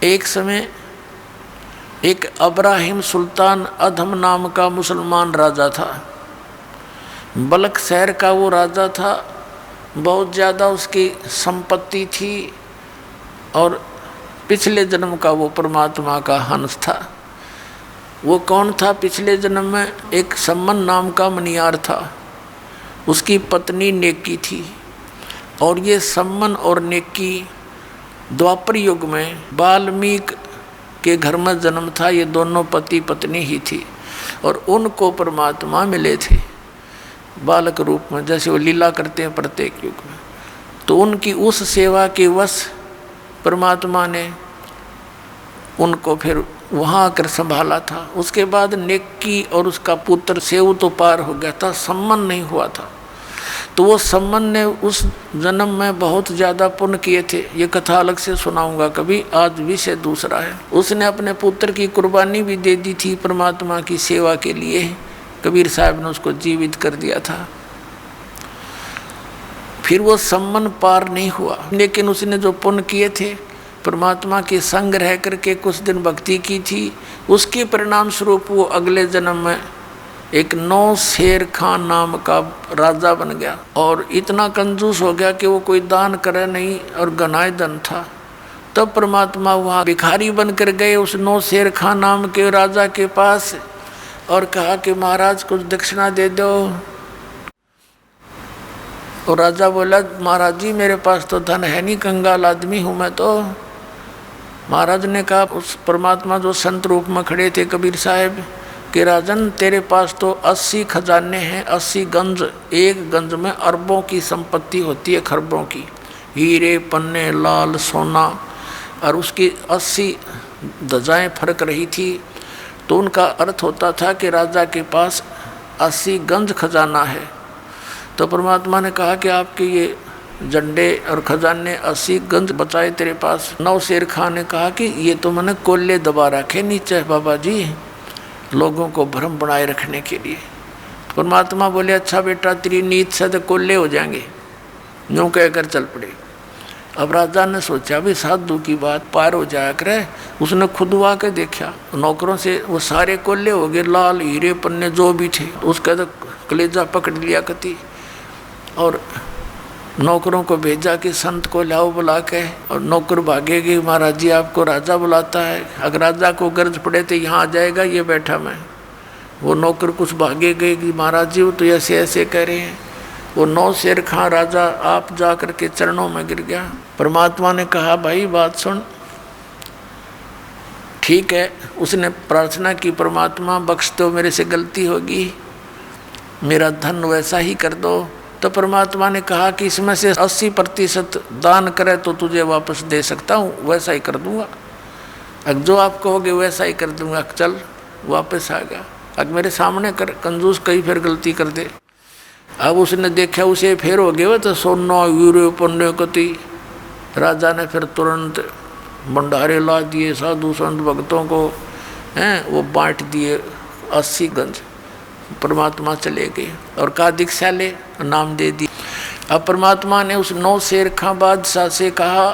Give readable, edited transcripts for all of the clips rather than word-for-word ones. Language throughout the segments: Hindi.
एक समय एक अब्राहिम सुल्तान अधम नाम का मुसलमान राजा था। बलख शहर का वो राजा था। बहुत ज़्यादा उसकी संपत्ति थी और पिछले जन्म का वो परमात्मा का हंस था। वो कौन था? पिछले जन्म में एक सम्मन नाम का मनियार था। उसकी पत्नी नेकी थी और ये सम्मन और नेकी द्वापर युग में वाल्मीकि के घर में जन्म था। ये दोनों पति पत्नी ही थी और उनको परमात्मा मिले थे बालक रूप में, जैसे वो लीला करते हैं प्रत्येक युग में। तो उनकी उस सेवा के वश परमात्मा ने उनको फिर वहाँ आकर संभाला था। उसके बाद नेकी और उसका पुत्र सेव तो पार हो गया था, सम्मन नहीं हुआ था। तो वो सम्मन ने उस जन्म में बहुत ज़्यादा पुण्य किए थे। ये कथा अलग से सुनाऊंगा कभी, आज विषय दूसरा है। उसने अपने पुत्र की कुर्बानी भी दे दी थी परमात्मा की सेवा के लिए। कबीर साहब ने उसको जीवित कर दिया था। फिर वो सम्मन पार नहीं हुआ, लेकिन उसने जो पुण्य किए थे, परमात्मा के संग रह करके कुछ दिन भक्ति की थी, उसके परिणाम स्वरूप वो अगले जन्म में एक नौ शेर खान नाम का राजा बन गया और इतना कंजूस हो गया कि वो कोई दान करे नहीं और गनाए धन था। तब परमात्मा वहाँ भिखारी बनकर गए उस नौ शेर खान नाम के राजा के पास और कहा कि महाराज कुछ दक्षिणा दे दो। और राजा बोला, महाराज जी मेरे पास तो धन है नहीं, कंगाल आदमी हूँ मैं तो। महाराज ने कहा, उस परमात्मा जो संत रूप में खड़े थे कबीर साहब, कि राजन तेरे पास तो 80 खजाने हैं, 80 गंज। एक गंज में अरबों की संपत्ति होती है, खरबों की, हीरे पन्ने लाल सोना। और उसकी 80 ध्वजाएं फरक रही थी। तो उनका अर्थ होता था कि राजा के पास 80 गंज खजाना है। तो परमात्मा ने कहा कि आपके ये झंडे और खजाने 80 गंज बचाए तेरे पास। नौ शेर खान ने कहा कि ये तो मैंने कोल्ले दबा रखे नीचे बाबा जी, लोगों को भ्रम बनाए रखने के लिए। परमात्मा बोले, अच्छा बेटा तेरी नीत से तो कोल्ले हो जाएंगे। यूँ कहकर चल पड़े। अब राजा ने सोचा भी साधु की बात पार हो जाया करे। उसने खुदवा के देखा, नौकरों से वो सारे कोल्ले हो गए, लाल हीरे पन्ने जो भी थे। उसका तो कलेजा पकड़ लिया कति और नौकरों को भेजा कि संत को लाओ बुला के। और नौकर भागेगी, महाराज जी आपको राजा बुलाता है। अगर राजा को गर्ज पड़े तो यहाँ आ जाएगा, ये बैठा मैं। वो नौकर कुछ भागे गए कि महाराज जी वो तो ऐसे ऐसे कह रहे हैं। वो नौ शेर खां राजा आप जा कर के चरणों में गिर गया। परमात्मा ने कहा, भाई बात सुन, ठीक है। उसने प्रार्थना की, परमात्मा बख्श दो, मेरे से गलती होगी, मेरा धन वैसा ही कर दो। तो परमात्मा ने कहा कि इसमें से 80% दान करे तो तुझे वापस दे सकता हूँ, वैसा ही कर दूंगा। अगर जो आप कहोगे वैसा ही कर दूंगा। चल वापस आ गया। अगर मेरे सामने कर, कंजूस कहीं फिर गलती कर दे। अब उसने देखा उसे फिर हो गया तो सोना हीरे पन्ने कति। राजा ने फिर तुरंत भंडारे ला दिए, साधु संत भक्तों को हैं वो बांट दिए 80 गंज। परमात्मा चले गए और का दीक्षा ले नाम दे दी। अब परमात्मा ने उस नौ शेर खां बादशाह से कहा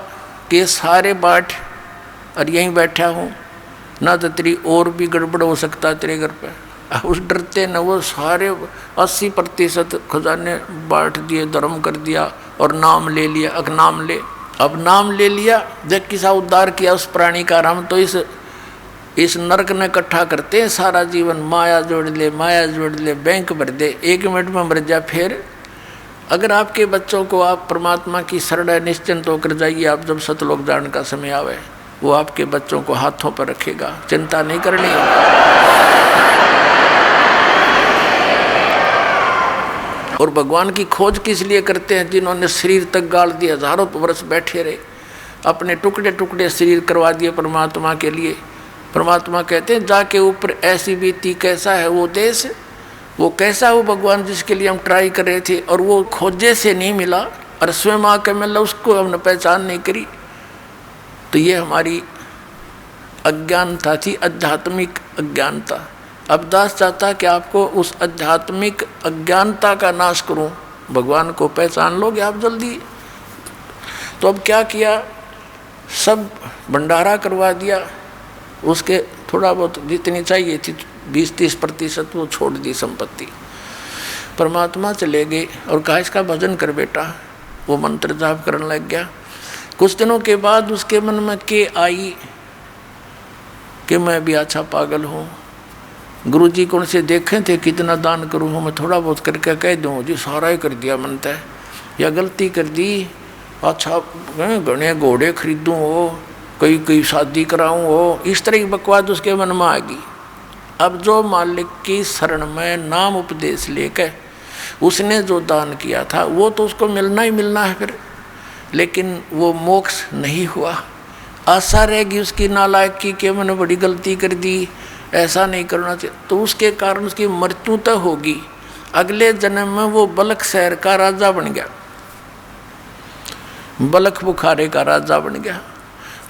कि सारे बांट और यहीं बैठा हूँ, ना तो तेरी और भी गड़बड़ हो सकता तेरे घर पे। उस डरते न वो सारे 80% खजाने बांट दिए, धर्म कर दिया और नाम ले लिया। अब नाम ले, अब नाम ले लिया, जब किसा उद्धार किया उस प्राणी का राम। तो इस नरक ने इकट्ठा करते हैं सारा जीवन, माया जोड़ ले, माया जोड़ ले, बैंक भर दे, 1 मिनट में मर जा। फिर अगर आपके बच्चों को आप परमात्मा की शरण निश्चिंत होकर जाइए, आप जब सतलोक जाने का समय आवे, वो आपके बच्चों को हाथों पर रखेगा, चिंता नहीं करनी। और भगवान की खोज किस लिए करते हैं? जिन्होंने शरीर तक गाड़ दिया, हजारों वर्ष बैठे रहे, अपने टुकड़े टुकड़े शरीर करवा दिए परमात्मा के लिए। परमात्मा कहते हैं जाके ऊपर ऐसी बीती, कैसा है वो देश, वो कैसा वो भगवान जिसके लिए हम ट्राई कर रहे थे और वो खोजे से नहीं मिला और स्वयं आकर मिला, उसको हमने पहचान नहीं करी। तो ये हमारी अज्ञानता थी, आध्यात्मिक अज्ञानता। अब दास चाहता कि आपको उस आध्यात्मिक अज्ञानता का नाश करूं, भगवान को पहचान लोगे आप जल्दी। तो अब क्या किया, सब भंडारा करवा दिया। उसके थोड़ा बहुत जितनी चाहिए थी 20-30% वो छोड़ दी संपत्ति। परमात्मा चले गए और कहा इसका भजन कर बेटा। वो मंत्र जाप करने लग गया। कुछ दिनों के बाद उसके मन में के आई कि मैं भी अच्छा पागल हूँ। गुरुजी कौन से देखे थे कितना दान करूँ, मैं थोड़ा बहुत करके कह दूँ जी सारा ही कर दिया मनता है, या गलती कर दी। अच्छा घने घोड़े खरीदूँ हो, कई शादी कराऊँ हो, इस तरह की बकवास उसके मन में आ गई। अब जो मालिक की शरण में नाम उपदेश लेकर उसने जो दान किया था वो तो उसको मिलना ही मिलना है फिर, लेकिन वो मोक्ष नहीं हुआ। आशा रहेगी उसकी नालायकी कि मैंने बड़ी गलती कर दी, ऐसा नहीं करना चाहिए, तो उसके कारण उसकी मृत्यु तो होगी। अगले जन्म में वो बलख शहर का राजा बन गया, बलख बुखारे का राजा बन गया।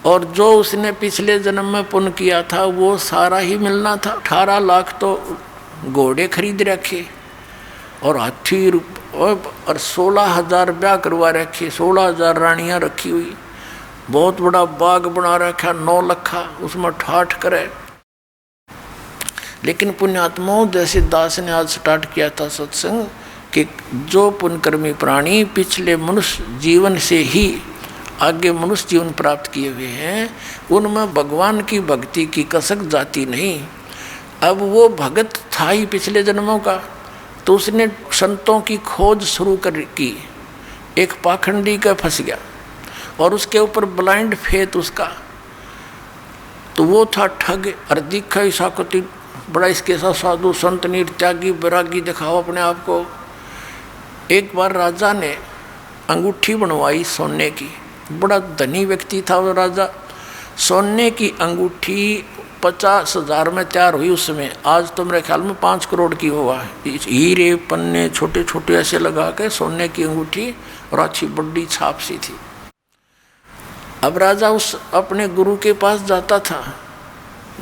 और जो उसने पिछले जन्म में पुण्य किया था वो सारा ही मिलना था। 18 लाख तो घोड़े खरीद रखे और हाथी और 16,000 ब्याह करवा रखे, 16,000 रानियाँ रखी हुई, बहुत बड़ा बाग बना रखा 9 लखा, उसमें ठाठ करे। लेकिन पुण्यात्माओं जैसे दास ने आज स्टार्ट किया था सत्संग कि जो पुण्यकर्मी प्राणी पिछले मनुष्य जीवन से ही आगे मनुष्य जीवन प्राप्त किए हुए हैं, उनमें भगवान की भक्ति की कसक जाती नहीं। अब वो भगत था ही पिछले जन्मों का, तो उसने संतों की खोज शुरू कर की। एक पाखंडी का फंस गया और उसके ऊपर ब्लाइंड फेथ उसका, तो वो था ठग। और दिखा ही साकती बड़ा इसके साथ साधु संत निर्त्यागी बैरागी दिखाओ अपने आप को। एक बार राजा ने अंगूठी बनवाई सोने की, बड़ा धनी व्यक्ति था वो राजा। सोने की अंगूठी 50,000 में तैयार हुई उस समय, आज तो मेरे ख्याल में 5 करोड़ की हुआ। हीरे पन्ने छोटे छोटे ऐसे लगा के सोने की अंगूठी और अच्छी बड़ी छाप सी थी। अब राजा उस अपने गुरु के पास जाता था,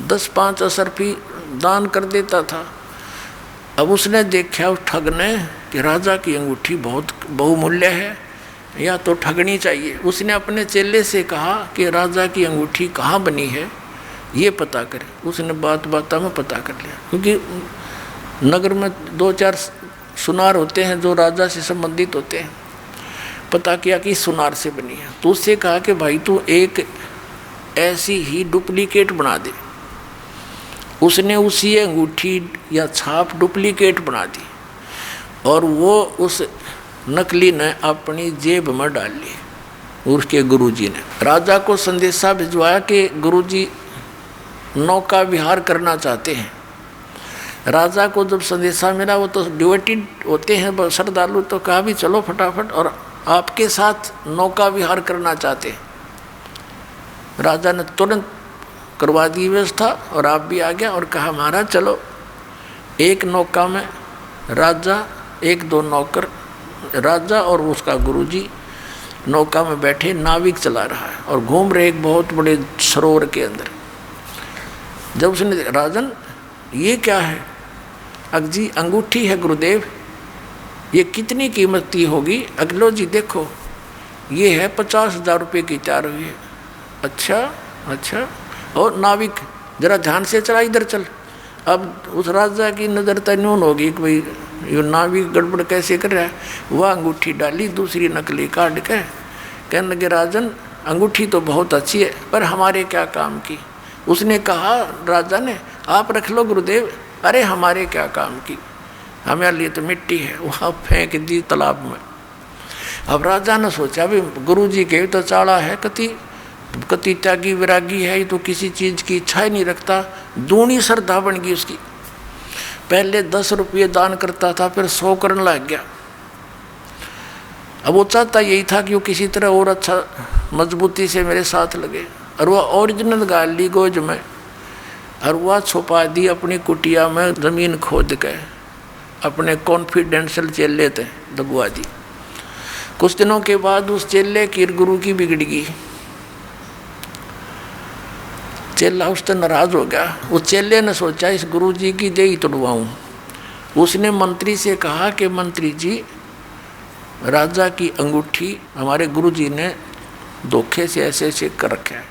10-5 असरफी दान कर देता था। अब उसने देखा उस ठग ने कि राजा की अंगूठी बहुत बहुमूल्य है, या तो ठगनी चाहिए। उसने अपने चेले से कहा कि राजा की अंगूठी कहाँ बनी है ये पता करे। उसने बात में पता कर लिया, क्योंकि नगर में 2-4 सुनार होते हैं जो राजा से संबंधित होते हैं। पता किया कि सुनार से बनी है, तो उससे कहा कि भाई तू एक ऐसी ही डुप्लीकेट बना दे। उसने उसी अंगूठी या छाप डुप्लीकेट बना दी और वो उस नकली ने अपनी जेब में डाल ली। उसके गुरुजी ने राजा को संदेशा भिजवाया कि गुरुजी नौका विहार करना चाहते हैं। राजा को जब संदेशा मिला, वो तो डिवोटेड होते हैं श्रद्धालु, तो कहा भी चलो फटाफट, और आपके साथ नौका विहार करना चाहते हैं। राजा ने तुरंत करवा दी व्यवस्था और आप भी आ गया और कहा महाराज चलो। एक नौका में राजा, 1-2 नौकर, राजा और उसका गुरुजी नौका में बैठे, नाविक चला रहा है और घूम रहे एक बहुत बड़े सरोवर के अंदर। जब उसने राजन ये क्या है? अगजी अंगूठी है गुरुदेव, ये कितनी कीमत की होगी? अगलो जी देखो ये है 50,000 रुपये की तैयार हुई है। अच्छा। और नाविक जरा ध्यान से चला, इधर चल। अब उस राजा की नज़र तन्यून होगी कि भाई ये नाविक गड़बड़ कैसे कर रहा है। वह अंगूठी डाली, दूसरी नकली काट के कहने लगे राजन अंगूठी तो बहुत अच्छी है पर हमारे क्या काम की। उसने कहा राजा ने आप रख लो गुरुदेव। अरे हमारे क्या काम की, हमारे लिए तो मिट्टी है। वहाँ फेंक दी तालाब में। अब राजा ने सोचा भी गुरुजी के तो चाड़ा है, कति त्यागी विरागी है, ये तो किसी चीज़ की इच्छा ही नहीं रखता। दूनी श्रद्धा बन गई उसकी। पहले 10 रुपये दान करता था, फिर 100 करने लग गया। अब वो चाहता यही था कि वो किसी तरह और अच्छा मजबूती से मेरे साथ लगे। और वह ओरिजिनल गाल ली गोज में और वह छुपा दी अपनी कुटिया में, ज़मीन खोद के अपने कॉन्फिडेंशियल चेले थे दबवा दी। कुछ दिनों के बाद उस चेले की गुरु की बिगड़ गई। चेला उससे नाराज हो गया। उस चेले ने सोचा इस गुरुजी की देही तोड़वाऊँ। उसने मंत्री से कहा कि मंत्री जी राजा की अंगूठी हमारे गुरुजी ने धोखे से ऐसे ऐसे कर रखे है।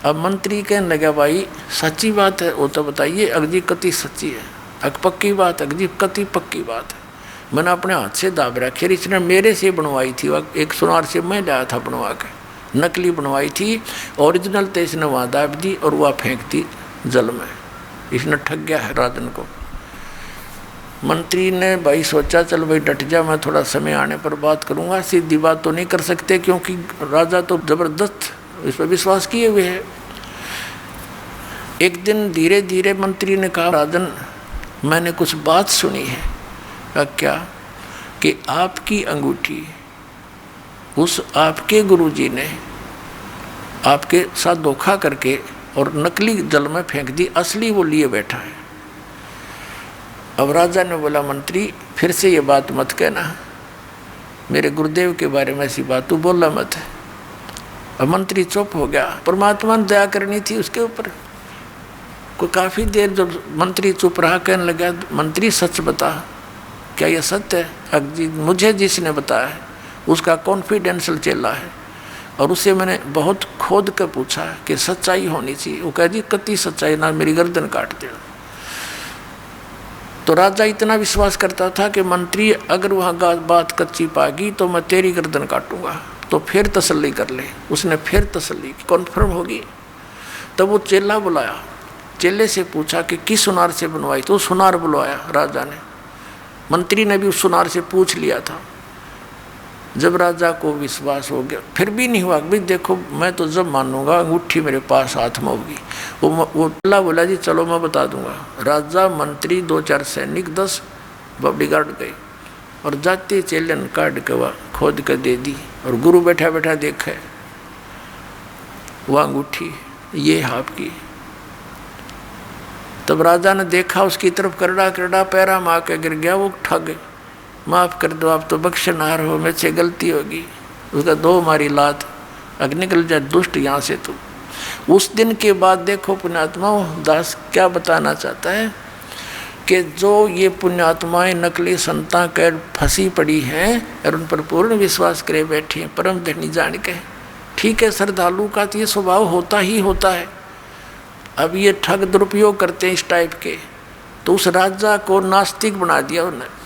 अब मंत्री कहने लगा भाई सच्ची बात है वो तो बताइए। अगजी कति सच्ची है, अग पक्की बात, अगजी कति पक्की बात है। मैंने अपने हाथ से दाब रखी, इसने मेरे से बनवाई थी, एक सुनार से मैं लाया था बनवा के, नकली बनवाई थी। ओरिजिनल तो इसने वहाँ दाब दी और वह फेंक दी जल में। इसने ठग गया है राजन को। मंत्री ने भाई सोचा चल भाई डट जा, मैं थोड़ा समय आने पर बात करूँगा। सीधी बात तो नहीं कर सकते क्योंकि राजा तो जबरदस्त इस पर विश्वास किए हुए है। एक दिन धीरे धीरे मंत्री ने कहा राजन मैंने कुछ बात सुनी है। कहा क्या? कि आपकी अंगूठी उस आपके गुरुजी ने आपके साथ धोखा करके और नकली जल में फेंक दी, असली वो लिए बैठा है। अब राजा ने बोला मंत्री फिर से ये बात मत कहना, मेरे गुरुदेव के बारे में ऐसी बात तू बोला मत। अब मंत्री चुप हो गया। परमात्मा ने दया करनी थी उसके ऊपर। कोई काफ़ी देर जब मंत्री चुप रहा, कहने लगा मंत्री सच बता, क्या यह सत्य है? मुझे जिसने बताया है उसका कॉन्फिडेंशियल चेला है और उससे मैंने बहुत खोद कर पूछा कि सच्चाई होनी चाहिए। वो कह जी कति सच्चाई ना, मेरी गर्दन काट दे। तो राजा इतना विश्वास करता था कि मंत्री अगर वहाँ बात कच्ची पागी तो मैं तेरी गर्दन काटूंगा, तो फिर तसल्ली कर ले। उसने फिर तसल्ली की, कॉन्फर्म होगी। तब वो चेला बुलाया, चेले से पूछा कि किस सुनार से बनवाई? तो सुनार बुलवाया राजा ने। मंत्री ने भी उस सुनार से पूछ लिया था। जब राजा को विश्वास हो गया फिर भी नहीं हुआ, भाई देखो मैं तो जब मानूंगा अंगूठी मेरे पास हाथ में होगी। वो चेला बोला जी चलो मैं बता दूंगा। राजा मंत्री 2-4 सैनिक 10 बॉडीगार्ड गए और जाते चेले ने काट के वह खोद कर दे दी। और गुरु बैठा बैठा देखे वह अंगूठी ये आपकी। तब राजा ने देखा उसकी तरफ, करड़ा करड़ा पैरा माँ के गिर गया। वो ठग, माफ़ कर दो आप तो बख्शनार हो, मेरे से गलती होगी। उसका दो मारी लात, अग निकल जाए दुष्ट यहाँ से तू। उस दिन के बाद देखो पुण्यात्मा दास क्या बताना चाहता है कि जो ये पुण्यात्माएं नकली संता कर फंसी पड़ी हैं और उन पर पूर्ण विश्वास करे बैठी हैं परम धनी जान के। ठीक है श्रद्धालु का तो ये स्वभाव होता ही होता है। अब ये ठग दुरुपयोग करते हैं इस टाइप के, तो उस राजा को नास्तिक बना दिया उन्होंने।